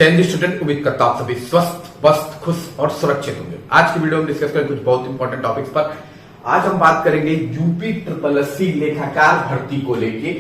Student उम्मीद करता हूं आप सभी स्वस्थ मस्त खुश और सुरक्षित होंगे। आज की वीडियो में डिस्कस करेंगे कुछ बहुत इंपॉर्टेंट टॉपिक्स पर। आज हम बात करेंगे यूपी SSSC लेखाकार भर्ती को लेके।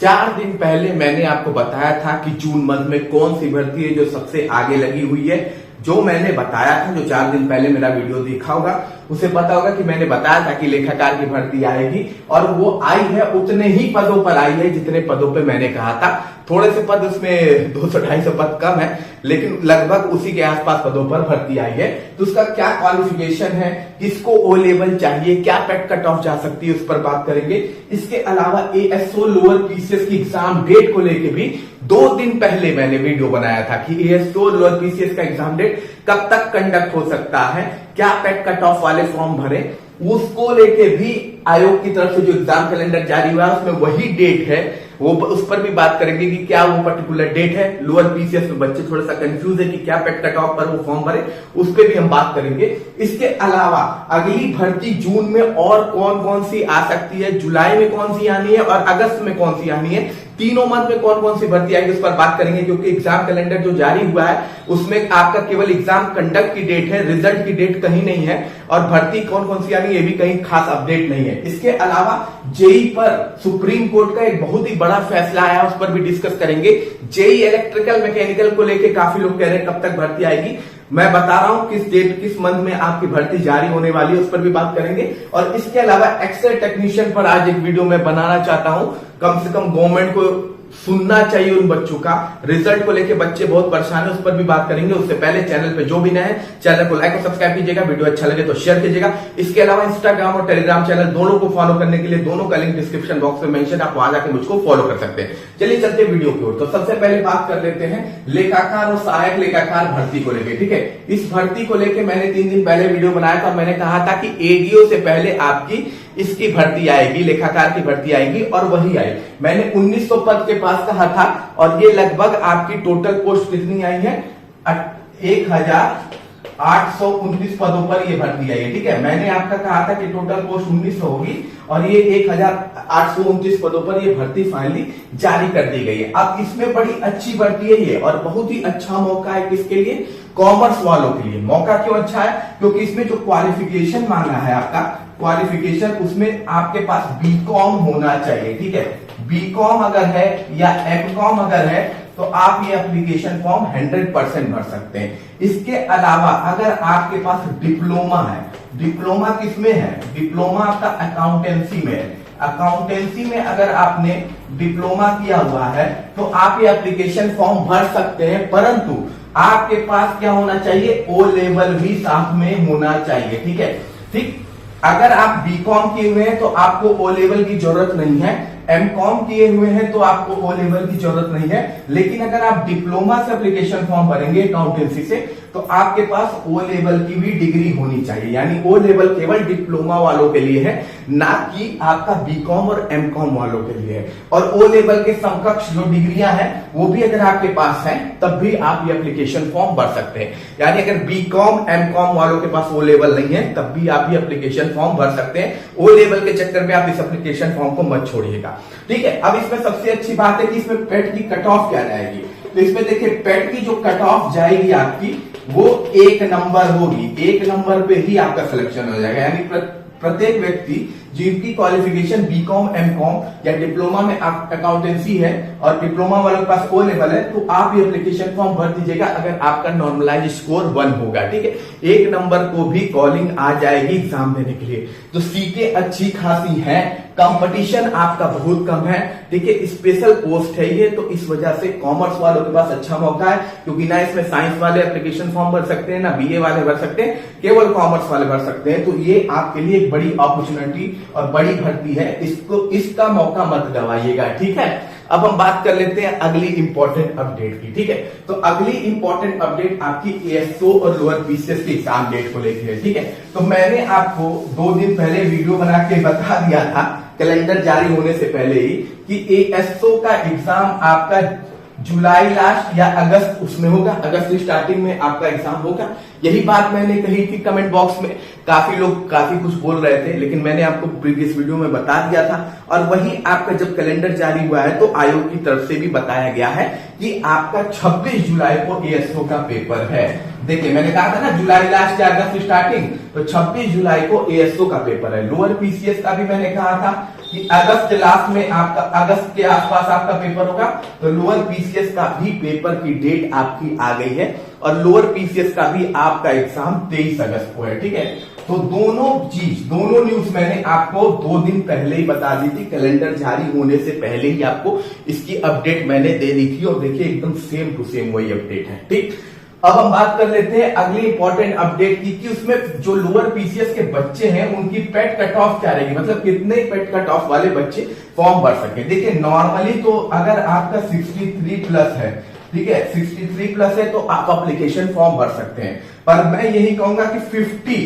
4 दिन पहले मैंने आपको बताया था कि जून मंथ में कौन सी भर्ती है जो सबसे आगे लगी हुई है। जो मैंने बताया था, जो 4 दिन पहले मेरा वीडियो देखा होगा उसे पता होगा कि मैंने बताया था कि लेखाकार की भर्ती आएगी और वो आई है। उतने ही पदों पर आई है जितने पदों पे मैंने कहा था। थोड़े से पद उसमें 200-250 पद कम है, लेकिन लगभग उसी के आसपास पदों पर भर्ती आई है। तो उसका क्या क्वालिफिकेशन है, किसको ओ लेवल चाहिए, क्या पेट कट ऑफ जा सकती है, उस पर बात करेंगे। इसके अलावा ASO लोअर PCS की एग्जाम डेट को लेके भी 2 दिन पहले मैंने वीडियो बनाया था कि ASO लोअर PCS का एग्जाम डेट कब तक कंडक्ट हो सकता है, क्या पेट कट ऑफ वाले फॉर्म भरे, उसको लेके भी आयोग की तरफ से जो एग्जाम कैलेंडर जारी हुआ है उसमें वही डेट है, वो उस पर भी बात करेंगे कि क्या वो पर्टिकुलर डेट है। लोअर PCS में बच्चे थोड़ा सा कंफ्यूज है कि क्या पेट कट ऑफ पर वो फॉर्म भरे, उस पर भी हम बात करेंगे। इसके अलावा अगली भर्ती जून में और कौन कौन सी आ सकती है, जुलाई में कौन सी आनी है और अगस्त में कौन सी आनी है, तीनों मंथ में कौन कौन सी भर्ती आएगी उस पर बात करेंगे। क्योंकि एग्जाम कैलेंडर जो जारी हुआ है उसमें आपका केवल एग्जाम कंडक्ट की डेट है, रिजल्ट की डेट कहीं नहीं है और भर्ती कौन कौन सी आनी है ये भी कहीं खास अपडेट नहीं है। इसके अलावा जेई पर सुप्रीम कोर्ट का एक बहुत ही बड़ा फैसला आया, उस पर भी डिस्कस करेंगे। जेई इलेक्ट्रिकल मैकेनिकल को लेकर काफी लोग कह रहे हैं कब तक भर्ती आएगी, मैं बता रहा हूं किस डेट किस मंथ में आपकी भर्ती जारी होने वाली है, उस पर भी बात करेंगे। और इसके अलावा एक्सेल टेक्नीशियन पर आज एक वीडियो मैं बनाना चाहता हूं। कम से कम गवर्नमेंट को सुनना चाहिए उन बच्चों का, रिजल्ट को लेके बच्चे बहुत परेशान है, उस पर भी बात करेंगे। उससे पहले चैनल पे जो भी नए हैं चैनल को लाइक और सब्सक्राइब कीजिएगा, वीडियो अच्छा लगे तो शेयर कीजिएगा। इसके अलावा इंस्टाग्राम और टेलीग्राम चैनल दोनों को फॉलो करने के लिए दोनों का लिंक डिस्क्रिप्शन बॉक्स में मेंशन, आप वहां जाकर मुझको फॉलो कर सकते हैं। चलिए चलते वीडियो की ओर। तो सबसे पहले बात कर लेते हैं लेखाकार और सहायक लेखाकार भर्ती को लेकर। ठीक है, इस भर्ती को लेकर मैंने 3 दिन पहले वीडियो बनाया था। मैंने कहा था कि ADO से पहले आपकी इसकी भर्ती आएगी, लेखाकार की भर्ती आएगी और वही आई। मैंने 1900 पद के पास कहा था और ये लगभग आपकी टोटल पोस्ट कितनी आई है, 1829 पदों पर ये भर्ती आई है। ठीक है, मैंने आपका कहा था कि टोटल पोस्ट 1900 होगी और ये 1829 पदों पर ये भर्ती फाइनली जारी कर दी गई है। अब इसमें बड़ी अच्छी भर्ती है ये और बहुत ही अच्छा मौका है किसके लिए, कॉमर्स वालों के लिए। मौका क्यों अच्छा है, क्योंकि इसमें जो क्वालिफिकेशन मांगा है आपका क्वालिफिकेशन, उसमें आपके पास BCom होना चाहिए। ठीक है, BCom अगर है या MCom अगर है तो आप ये एप्लीकेशन फॉर्म 100% भर सकते हैं। इसके अलावा अगर आपके पास डिप्लोमा है, डिप्लोमा किसमें है, डिप्लोमा आपका अकाउंटेंसी में है। अकाउंटेंसी में अगर आपने डिप्लोमा किया हुआ है तो आप ये एप्लीकेशन फॉर्म भर सकते हैं, परंतु आपके पास क्या होना चाहिए, O लेवल भी साथ में होना चाहिए। ठीक है, ठीक। अगर आप BCom किए हुए हैं तो आपको O लेवल की जरूरत नहीं है, MCom किए हुए हैं तो आपको O लेवल की जरूरत नहीं है। लेकिन अगर आप डिप्लोमा से एप्लीकेशन फॉर्म भरेंगे अकाउंटेंसी से तो आपके पास O लेवल की भी डिग्री होनी चाहिए। यानी O लेवल केवल डिप्लोमा वालों के लिए है, ना कि आपका BCom और MCom वालों के लिए है। और O लेवल के समकक्ष जो डिग्रियां हैं वो भी अगर आपके पास हैं तब भी आप ये एप्लीकेशन फॉर्म भर सकते हैं। यानी अगर BCom MCom वालों के पास O लेवल नहीं है तब भी आप ये एप्लीकेशन फॉर्म भर सकते हैं। O लेवल के चक्कर में आप इस एप्लीकेशन फॉर्म को मत छोड़िएगा। ठीक है, अब इसमें सबसे अच्छी बात है कि इसमें पेट की कट ऑफ क्या जाएगी। तो इसमें देखिए पेट की जो कट ऑफ जाएगी आपकी वो 1 नंबर होगी। 1 नंबर पे ही आपका सिलेक्शन हो जाएगा। यानी प्रत्येक व्यक्ति जिनकी क्वालिफिकेशन BCom MCom या डिप्लोमा में अकाउंटेंसी है और डिप्लोमा वालों के पास O लेवल है तो आप ये एप्लीकेशन फॉर्म भर दीजिएगा अगर आपका नॉर्मलाइज स्कोर 1 होगा। ठीक है, 1 नंबर को भी कॉलिंग आ जाएगी एग्जाम देने के लिए। तो सीटें अच्छी खासी हैं, कंपटीशन आपका बहुत कम है। ठीक है, स्पेशल पोस्ट है ये, तो इस वजह से कॉमर्स वालों के पास अच्छा मौका है, क्योंकि ना इसमें साइंस वाले एप्लीकेशन फॉर्म भर सकते हैं, ना BA वाले भर सकते हैं, केवल कॉमर्स वाले भर सकते हैं। तो ये आपके लिए एक बड़ी अपॉर्चुनिटी और बड़ी भर्ती है, इसका मौका मत गवाइएगा। ठीक है, अब हम बात कर लेते हैं अगली इंपॉर्टेंट अपडेट की। ठीक है, तो अगली इंपॉर्टेंट अपडेट आपकी ASO और लोअर PCS की एग्जाम डेट को लेकर है। ठीक है, तो मैंने आपको 2 दिन पहले वीडियो बना के बता दिया था कैलेंडर जारी होने से पहले ही कि ASO का एग्जाम आपका जुलाई लास्ट या अगस्त उसमें होगा, अगस्त स्टार्टिंग में आपका एग्जाम होगा। यही बात मैंने कही थी कमेंट बॉक्स में, काफी लोग काफी कुछ बोल रहे थे, लेकिन मैंने आपको प्रीवियस वीडियो में बता दिया था। और वही आपका जब कैलेंडर जारी हुआ है तो आयोग की तरफ से भी बताया गया है कि आपका 26 जुलाई को एएसओ का पेपर है। देखिए मैंने कहा था ना जुलाई लास्ट या अगस्त स्टार्टिंग, तो 26 जुलाई को एएसओ का पेपर है। लोअर पीसीएस का भी मैंने कहा था कि अगस्त लास्ट में आपका, अगस्त के आसपास आपका पेपर होगा, तो लोअर पीसीएस का भी पेपर की डेट आपकी आ गई है और लोअर पीसीएस का भी आपका एग्जाम 23 अगस्त को है। ठीक है, तो दोनों न्यूज मैंने आपको 2 दिन पहले ही बता दी थी, कैलेंडर जारी होने से पहले ही आपको इसकी अपडेट मैंने दे दी थी और देखिए एकदम सेम टू सेम वही अपडेट है। ठीक, अब हम बात कर लेते हैं अगली इंपॉर्टेंट अपडेट की कि उसमें जो लोअर पीसीएस के बच्चे हैं उनकी पेट कट ऑफ क्या रहेगी, मतलब कितने पेट कट ऑफ वाले बच्चे फॉर्म भर सके। देखिए नॉर्मली तो अगर आपका 63 प्लस है, ठीक है 63 प्लस है तो आप एप्लीकेशन फॉर्म भर सकते हैं, पर मैं यही कहूंगा कि 50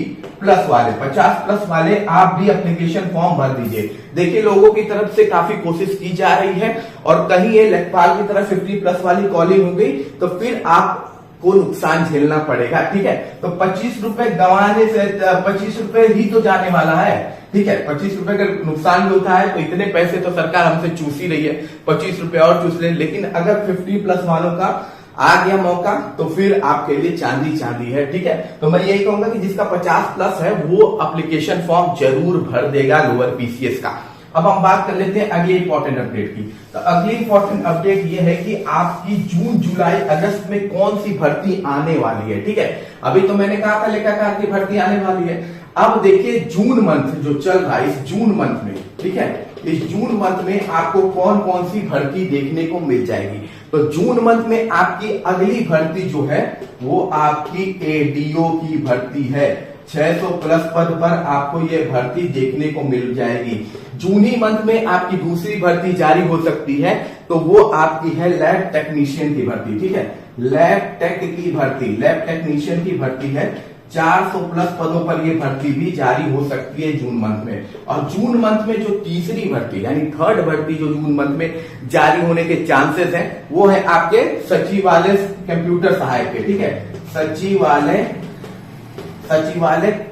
प्लस वाले, 50 प्लस वाले आप भी एप्लीकेशन फॉर्म भर दीजिए। देखिए लोगों की तरफ से काफी कोशिश की जा रही है और कहीं ये लेखपाल की तरफ 50 प्लस वाली कॉलिंग हो गई तो फिर आप को नुकसान झेलना पड़ेगा। ठीक है, तो 25 रुपए गंवाने से 25 रुपए ही तो जाने वाला है। ठीक है, 25 रुपए का नुकसान भी होता है तो इतने पैसे तो सरकार हमसे चूस ही रही है, 25 रुपए और चूस रही है। लेकिन अगर 50 प्लस वालों का आ गया मौका तो फिर आपके लिए चांदी चांदी है। ठीक है, तो मैं यही कहूंगा कि जिसका 50 प्लस है वो एप्लीकेशन फॉर्म जरूर भर देगा लोअर पीसीएस का। अब हम बात कर लेते हैं अगली इंपॉर्टेंट अपडेट की। तो अगली इंपॉर्टेंट अपडेट ये है कि आपकी जून जुलाई अगस्त में कौन सी भर्ती आने वाली है। ठीक है, अभी तो मैंने कहा था लेखाकार की भर्ती आने वाली है। अब देखिए जून मंथ जो चल रहा है, इस जून मंथ में, ठीक है, इस जून मंथ में आपको कौन कौन सी भर्ती देखने को मिल जाएगी। तो जून मंथ में आपकी अगली भर्ती जो है वो आपकी एडीओ की भर्ती है। 600 प्लस पद पर आपको ये भर्ती देखने को मिल जाएगी। जून ही मंथ में आपकी दूसरी भर्ती जारी हो सकती है, तो वो आपकी है लैब टेक्नीशियन की भर्ती। ठीक है, लैब टेक की भर्ती, लैब टेक्नीशियन की भर्ती है। 400 प्लस पदों पर ये भर्ती भी जारी हो सकती है जून मंथ में। और जून मंथ में जो तीसरी भर्ती यानी थर्ड भर्ती जो जून मंथ में जारी होने के चांसेस हैं वो है आपके सचिवालय कंप्यूटर सहायक के। ठीक है, सचिवालय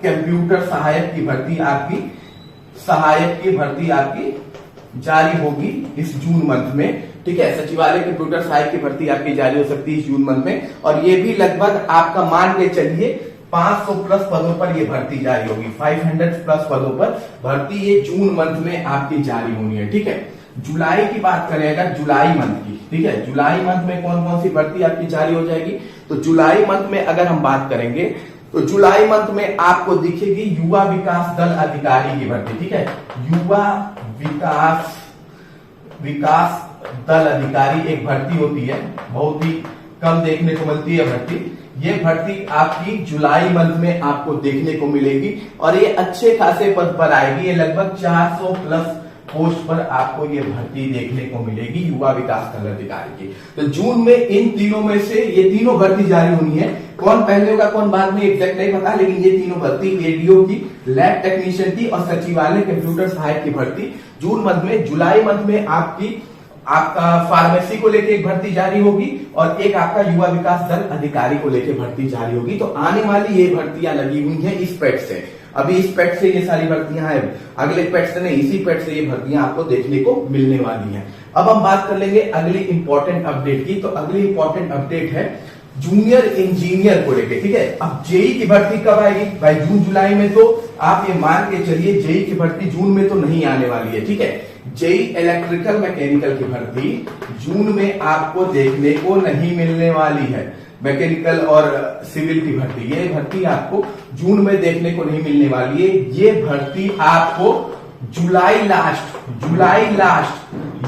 कंप्यूटर सहायक की भर्ती आपकी जारी होगी इस जून मंथ में। ठीक है, सचिवालय कंप्यूटर सहायक की भर्ती आपकी जारी हो सकती है इस जून मंथ में और ये भी लगभग आपका मान के चलिए 500 प्लस पदों पर ये भर्ती जारी होगी। 500 प्लस पदों पर भर्ती ये जून मंथ में आपकी जारी होनी है। ठीक है, जुलाई की बात करें अगर जुलाई मंथ की, ठीक है, जुलाई मंथ में कौन कौन सी भर्ती आपकी जारी हो जाएगी। तो जुलाई मंथ में अगर हम बात करेंगे तो जुलाई मंथ में आपको दिखेगी युवा विकास दल अधिकारी की भर्ती। ठीक है, युवा विकास दल अधिकारी एक भर्ती होती है, बहुत ही कम देखने को मिलती है भर्ती। ये भर्ती आपकी जुलाई मंथ में आपको देखने को मिलेगी और ये अच्छे खासे पद पर आएगी। ये लगभग 400 प्लस पोस्ट पर आपको ये भर्ती देखने को मिलेगी युवा विकास दल अधिकारी की। तो जून में इन तीनों में से ये तीनों भर्ती जारी होनी है। कौन पहले होगा कौन बाद में एग्जैक्ट नहीं पता, लेकिन ये तीनों भर्ती एडीओ की, लैब टेक्नीशियन की और सचिवालय कंप्यूटर सहायक की भर्ती जून मंथ में। जुलाई मंथ में आपका फार्मेसी को लेके एक भर्ती जारी होगी और एक आपका युवा विकास दल अधिकारी को लेके भर्ती जारी होगी। तो आने वाली ये भर्तियां लगी हुई हैं इस पेट से। अभी इस पेट से ये सारी भर्तियां हैं, अगले पेट से नहीं, इसी पेट से ये भर्तियां आपको देखने को मिलने वाली हैं। अब हम बात कर लेंगे अगली इंपॉर्टेंट अपडेट की। तो अगली इंपॉर्टेंट अपडेट है जूनियर इंजीनियर को लेके। ठीक है, अब जेई की भर्ती कब आएगी भाई, जून जुलाई में तो आप ये मान के चलिए जेई की भर्ती जून में तो नहीं आने वाली है। ठीक है, जेई इलेक्ट्रिकल मैकेनिकल की भर्ती जून में आपको देखने को नहीं मिलने वाली है। मैकेनिकल और सिविल की भर्ती, ये भर्ती आपको जून में देखने को नहीं मिलने वाली है। ये भर्ती आपको जुलाई लास्ट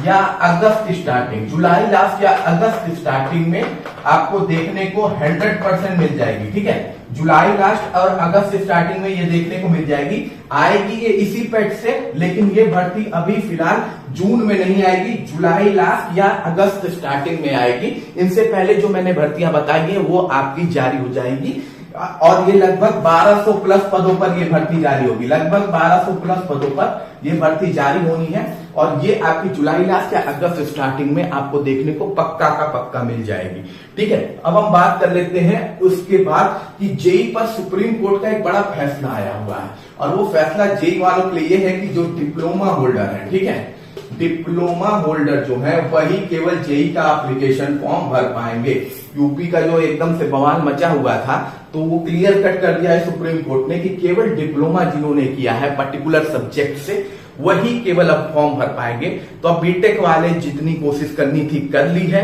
या अगस्त स्टार्टिंग, जुलाई लास्ट या अगस्त स्टार्टिंग में आपको देखने को 100% मिल जाएगी। ठीक है, जुलाई लास्ट और अगस्त स्टार्टिंग में ये देखने को मिल जाएगी। आएगी ये इसी पेट से, लेकिन ये भर्ती अभी फिलहाल जून में नहीं आएगी, जुलाई लास्ट या अगस्त स्टार्टिंग में आएगी। इनसे पहले जो मैंने भर्तियां बताई है वो आपकी जारी हो जाएंगी और ये लगभग 1200 प्लस पदों पर ये भर्ती जारी होगी। लगभग 1200 प्लस पदों पर ये भर्ती जारी होनी है और ये आपकी जुलाई लास्ट या अगस्त स्टार्टिंग में आपको देखने को पक्का का पक्का मिल जाएगी। ठीक है, अब हम बात कर लेते हैं उसके बाद कि जेई पर सुप्रीम कोर्ट का एक बड़ा फैसला आया हुआ है और वो फैसला जेई वालों के लिए है कि जो डिप्लोमा होल्डर है, ठीक है, डिप्लोमा होल्डर जो है वही केवल जेई का एप्लीकेशन फॉर्म भर पाएंगे। यूपी का जो एकदम से बवाल मचा हुआ था, तो वो क्लियर कट कर दिया है सुप्रीम कोर्ट ने कि केवल डिप्लोमा जिन्होंने किया है पर्टिकुलर सब्जेक्ट से वही केवल अब फॉर्म भर पाएंगे। तो अब बीटेक वाले जितनी कोशिश करनी थी कर ली है।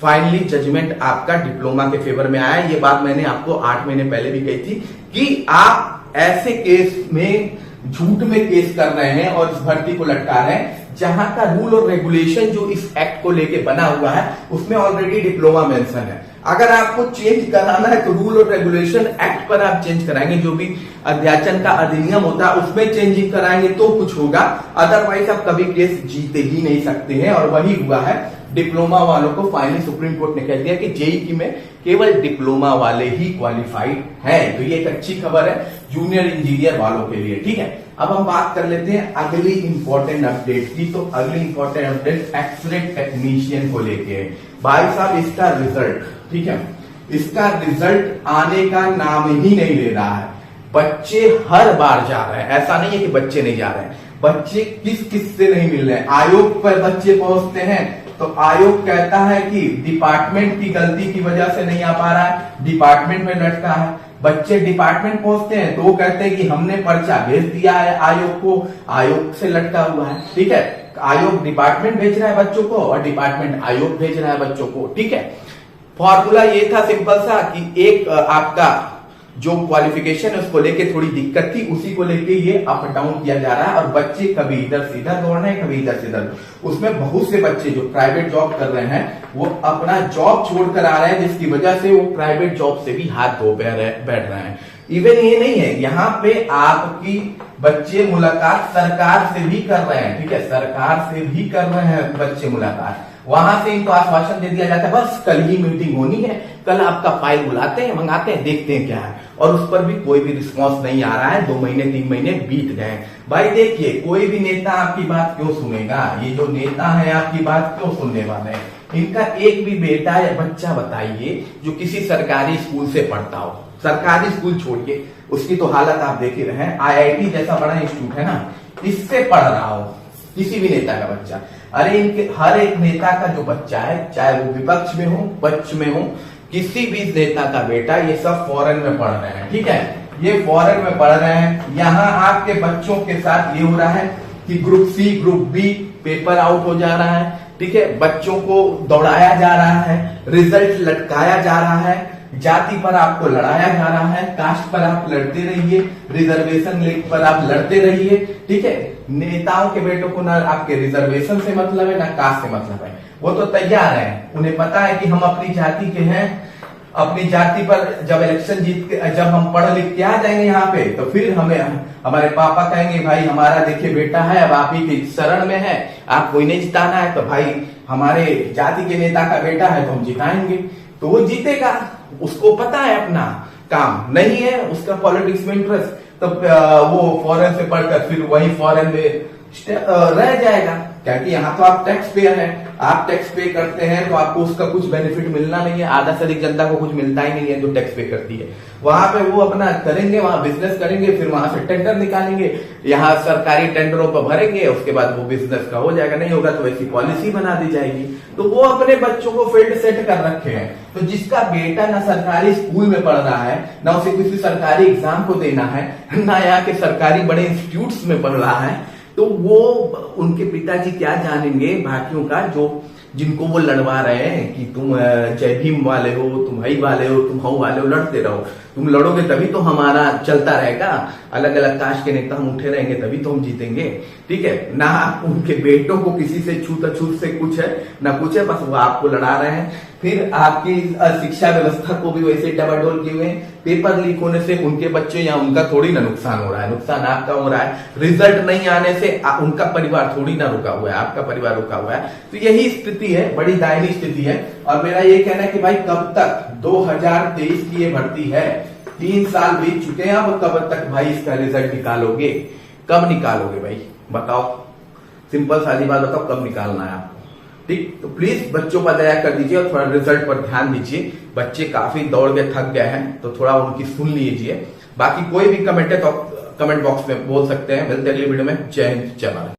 फाइनली जजमेंट आपका डिप्लोमा के फेवर में आया। ये बात मैंने आपको 8 महीने पहले भी कही थी कि आप ऐसे केस में झूठ में केस कर रहे हैं और इस भर्ती को लटका रहे हैं जहां का रूल और रेगुलेशन जो इस एक्ट को लेके बना हुआ है उसमें ऑलरेडी डिप्लोमा मेंशन है। अगर आपको चेंज कराना है तो रूल और रेगुलेशन एक्ट पर आप चेंज कराएंगे, जो भी अध्याचन का अधिनियम होता है उसमें चेंजिंग कराएंगे तो कुछ होगा, अदरवाइज आप कभी केस जीते ही नहीं सकते हैं। और वही हुआ है डिप्लोमा वालों को। फाइनली सुप्रीम कोर्ट ने कह दिया कि जेईई में केवल डिप्लोमा वाले ही क्वालिफाइड हैं। तो ये एक अच्छी खबर है जूनियर इंजीनियर वालों के लिए। ठीक है, अब हम बात कर लेते हैं अगली इंपॉर्टेंट अपडेट की। तो अगली इंपॉर्टेंट अपडेट एक्सरे टेक्नीशियन को लेके है। भाई साहब इसका रिजल्ट, ठीक है, इसका रिजल्ट आने का नाम ही नहीं ले रहा है। बच्चे हर बार जा रहे हैं, ऐसा नहीं है कि बच्चे नहीं जा रहे हैं। बच्चे किस से नहीं मिल रहे हैं, आयोग पर बच्चे पहुंचते हैं तो आयोग कहता है कि डिपार्टमेंट की गलती की वजह से नहीं आ पा रहा है, डिपार्टमेंट में लटका है। बच्चे डिपार्टमेंट पहुंचते हैं तो वो कहते हैं कि हमने पर्चा भेज दिया है आयोग को, आयोग से लटका हुआ है। ठीक है, आयोग डिपार्टमेंट भेज रहा है बच्चों को और डिपार्टमेंट आयोग भेज रहा है बच्चों को। ठीक है, फॉर्मूला ये था सिंपल सा कि एक आपका जो क्वालिफिकेशन है उसको लेके थोड़ी दिक्कत थी, उसी को लेके ये अप डाउन किया जा रहा है और बच्चे कभी इधर से इधर दौड़ रहे हैं, कभी इधर से इधर। उसमें बहुत से बच्चे जो प्राइवेट जॉब कर रहे हैं वो अपना जॉब छोड़कर आ रहे हैं, जिसकी वजह से वो प्राइवेट जॉब से भी हाथ धो बैठ रहे हैं। इवन ये नहीं है, यहाँ पे आपकी बच्चे मुलाकात सरकार से भी कर रहे हैं। ठीक है, सरकार से भी कर रहे हैं बच्चे मुलाकात। वहां से इनको आश्वासन दे दिया जाता है बस कल ही मीटिंग होनी है, कल आपका फाइल बुलाते हैं, मंगाते हैं, देखते हैं क्या है। और उस पर भी कोई भी रिस्पॉन्स नहीं आ रहा है। 2 महीने 3 महीने बीत गए। भाई देखिए, कोई भी नेता आपकी बात क्यों सुनेगा? ये जो नेता है आपकी बात क्यों सुनने वाले हैं? इनका एक भी बेटा या बच्चा बताइए जो किसी सरकारी स्कूल से पढ़ता हो। सरकारी स्कूल छोड़िए, उसकी तो हालत आप देख ही रहे हैं। IIT जैसा बड़ा इंस्टीट्यूट है ना, इससे पढ़ रहा हो किसी भी नेता का बच्चा। अरे इनके हर एक नेता का जो बच्चा है, चाहे वो विपक्ष में हो पक्ष में हो, किसी भी नेता का बेटा, ये सब फॉरेन में पढ़ रहे हैं। ठीक है, ये फॉरेन में पढ़ रहे हैं। यहाँ आपके बच्चों के साथ ये हो रहा है कि group C group B paper out हो जा रहा है। ठीक है, बच्चों को दौड़ाया जा रहा है, रिजल्ट लटकाया जा रहा है, जाति पर आपको लड़ाया जा रहा है, कास्ट पर आप लड़ते रहिए, रिजर्वेशन पर आप लड़ते रहिए। ठीक है, नेताओं के बेटों को ना आपके रिजर्वेशन से मतलब है ना कास्ट से मतलब है। वो तो तैयार है, उन्हें पता है कि हम अपनी जाति के हैं, अपनी जाति पर जब इलेक्शन जीत के जब हम पढ़ लिख के आ जाएंगे यहाँ पे तो फिर हमें हमारे पापा कहेंगे भाई हमारा देखिए बेटा है, अब आप ही के शरण में है, आप कोई नहीं जिताना है तो भाई हमारे जाति के नेता का बेटा है तो हम जिताएंगे। तो वो जीतेगा, उसको पता है अपना काम नहीं है, उसका पॉलिटिक्स में इंटरेस्ट, तो वो फॉरेन से पढ़कर फिर वही फॉरेन में रह जाएगा। क्योंकि यहाँ तो आप टैक्स पेयर हैं, आप टैक्स पे करते हैं तो आपको उसका कुछ बेनिफिट मिलना नहीं है। आधा से अधिक जनता को कुछ मिलता ही नहीं है जो टैक्स पे करती है। वहां पे वो अपना करेंगे, वहां बिजनेस करेंगे, फिर वहां से टेंडर निकालेंगे, यहाँ सरकारी टेंडरों पर भरेंगे, उसके बाद वो बिजनेस का हो जाएगा। नहीं होगा तो वैसी पॉलिसी बना दी जाएगी। तो वो अपने बच्चों को फील्ड सेट कर रखे हैं। तो जिसका बेटा ना सरकारी स्कूल में पढ़ रहा है, ना उसे किसी सरकारी एग्जाम को देना है, ना यहाँ के सरकारी बड़े इंस्टीट्यूट में पढ़ रहा है, तो वो उनके पिताजी क्या जानेंगे बाकियों का, जो जिनको वो लड़वा रहे हैं कि तुम जय भीम वाले हो, तुम हई वाले हो, तुम हऊ वाले हो, लड़ते रहो। तुम लड़ोगे तभी तो हमारा चलता रहेगा, अलग अलग कास्ट के नेता हम उठे रहेंगे तभी तो हम जीतेंगे। ठीक है, ना उनके बेटों को किसी से छूत अछूत से कुछ है ना कुछ है, बस वो आपको लड़ा रहे हैं। फिर आपकी शिक्षा व्यवस्था को भी वैसे डबाडोल किए हुए हैं। पेपर लीक होने से उनके बच्चे या उनका थोड़ी ना नुकसान हो रहा है, नुकसान आपका हो रहा है। रिजल्ट नहीं आने से उनका परिवार थोड़ी ना रुका हुआ है, आपका परिवार रुका हुआ है। तो यही स्थिति है, बड़ी दयनीय स्थिति है। और मेरा ये कहना है कि भाई कब तक, 2023 की ये भर्ती है, 3 साल बीत चुके हैं, अब कब तक भाई इसका रिजल्ट निकालोगे? कब निकालोगे भाई बताओ? सिंपल सादी बात बताओ, कब निकालना है आपको? ठीक, तो प्लीज बच्चों पर दया कर दीजिए और थोड़ा रिजल्ट पर ध्यान दीजिए। बच्चे काफी दौड़ के थक गए हैं तो थोड़ा उनकी सुन लीजिए। बाकी कोई भी कमेंट है तो कमेंट बॉक्स में बोल सकते हैं। मिलते अगली वीडियो में। जय हिंद, जय भारत।